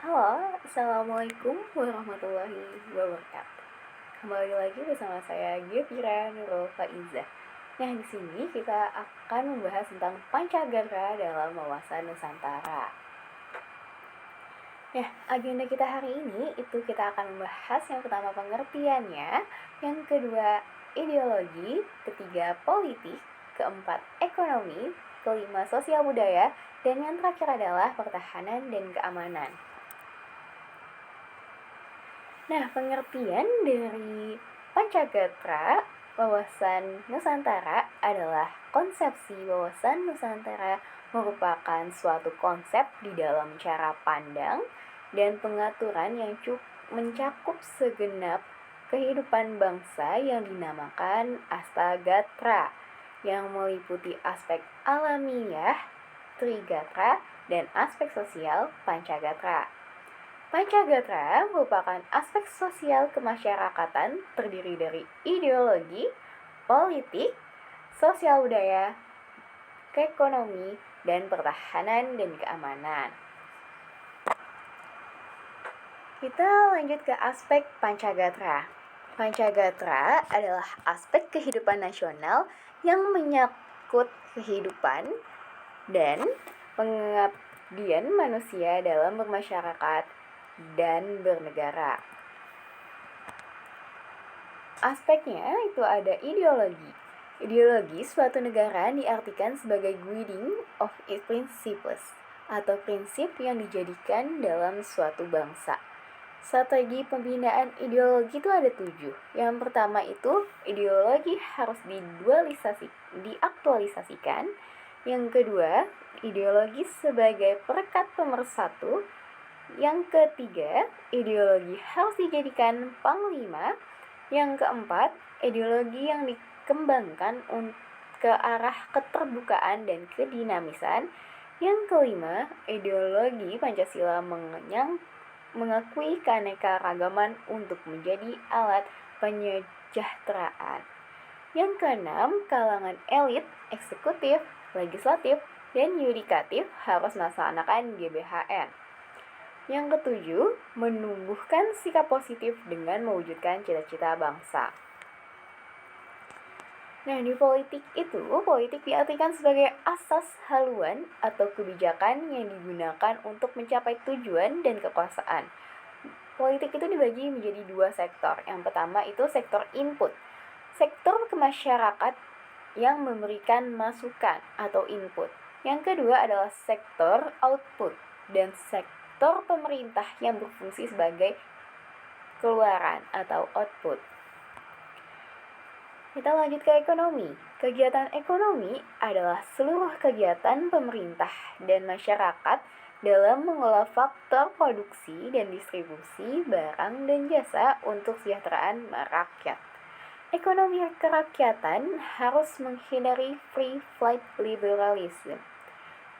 Halo, Assalamualaikum warahmatullahi wabarakatuh. Kembali lagi bersama saya Gevira Nurul Faizah. Nah, di sini kita akan membahas tentang Pancagatra dalam wawasan Nusantara. Nah, agenda kita hari ini itu kita akan membahas yang pertama pengertiannya, yang kedua ideologi, ketiga politik, keempat ekonomi, kelima sosial budaya, dan yang terakhir adalah pertahanan dan keamanan. Nah, pengertian dari Pancagatra, wawasan Nusantara adalah konsepsi wawasan Nusantara merupakan suatu konsep di dalam cara pandang dan pengaturan yang mencakup segenap kehidupan bangsa yang dinamakan Astagatra, yang meliputi aspek alamiah, Trigatra, dan aspek sosial Pancagatra. Pancagatra merupakan aspek sosial kemasyarakatan terdiri dari ideologi, politik, sosial budaya, keekonomi, dan pertahanan dan keamanan. Kita lanjut ke aspek Pancagatra. Pancagatra adalah aspek kehidupan nasional yang menyangkut kehidupan dan pengabdian manusia dalam bermasyarakat dan bernegara. Aspeknya itu ada ideologi. Ideologi suatu negara diartikan sebagai guiding of its principles atau prinsip yang dijadikan dalam suatu bangsa. Strategi pembinaan ideologi itu ada 7. Yang pertama itu ideologi harus diaktualisasikan. Yang kedua, ideologi sebagai perekat pemersatu. Yang ketiga, ideologi harus dijadikan panglima. Yang keempat, ideologi yang dikembangkan ke arah keterbukaan dan kedinamisan. Yang kelima, ideologi Pancasila mengakui keanekaragaman untuk menjadi alat penyejahteraan. Yang keenam, kalangan elit, eksekutif, legislatif, dan yudikatif harus melaksanakan GBHN. Yang ketujuh, menumbuhkan sikap positif dengan mewujudkan cita-cita bangsa. Nah, di politik diartikan sebagai asas haluan atau kebijakan yang digunakan untuk mencapai tujuan dan kekuasaan. Politik itu dibagi menjadi 2 sektor. Yang pertama itu sektor input. Sektor kemasyarakat yang memberikan masukan atau input. Yang kedua adalah sektor output dan sektor pemerintah yang berfungsi sebagai keluaran atau output. Kita lanjut ke ekonomi. Kegiatan ekonomi adalah seluruh kegiatan pemerintah dan masyarakat dalam mengolah faktor produksi dan distribusi barang dan jasa untuk kesejahteraan rakyat. Ekonomi kerakyatan harus menghindari free flight liberalism,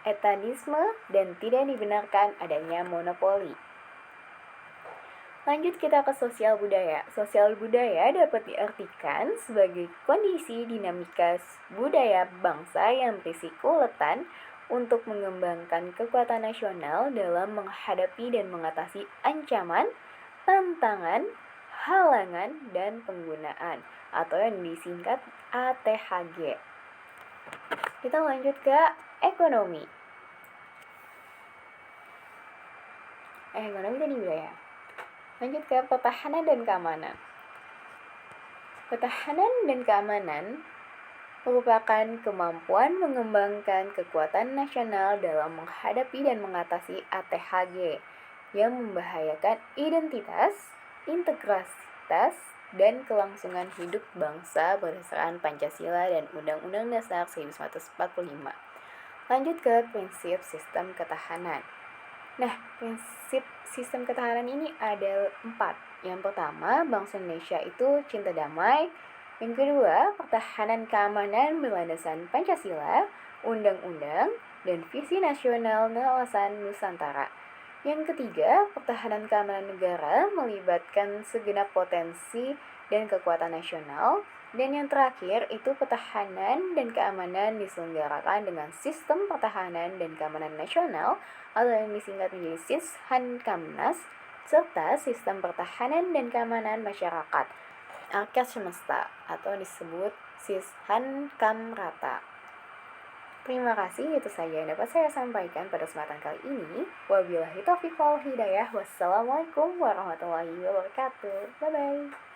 etanisme, dan tidak dibenarkan adanya monopoli. Lanjut kita ke sosial budaya. Sosial budaya dapat diartikan sebagai kondisi dinamika budaya bangsa yang berisiko rentan untuk mengembangkan kekuatan nasional dalam menghadapi dan mengatasi ancaman, tantangan, halangan, dan penggunaan atau yang disingkat ATHG. Kita lanjut ke ekonomi. Ekonomi tadi budaya. Lanjut ke pertahanan dan keamanan. Pertahanan dan keamanan merupakan kemampuan mengembangkan kekuatan nasional dalam menghadapi dan mengatasi ATHG yang membahayakan identitas, integritas, dan kelangsungan hidup bangsa berdasarkan Pancasila dan Undang-Undang Dasar 1945. Lanjut ke prinsip sistem ketahanan. Nah, prinsip sistem ketahanan ini ada 4. Yang pertama, bangsa Indonesia itu cinta damai. Yang kedua, pertahanan keamanan berlandasan Pancasila, Undang-Undang, dan visi nasional kawasan Nusantara. Yang ketiga, pertahanan keamanan negara melibatkan segenap potensi dan kekuatan nasional. Dan yang terakhir itu pertahanan dan keamanan diselenggarakan dengan Sistem Pertahanan dan Keamanan Nasional atau yang disingkat menjadi SISHANKAMNAS serta Sistem Pertahanan dan Keamanan Masyarakat Angkat Semesta atau disebut SISHANKAMRATA. Terima kasih, itu saja yang dapat saya sampaikan pada kesempatan kali ini. Wabillahi taufiq wal hidayah. Wassalamualaikum warahmatullahi wabarakatuh. Bye-bye.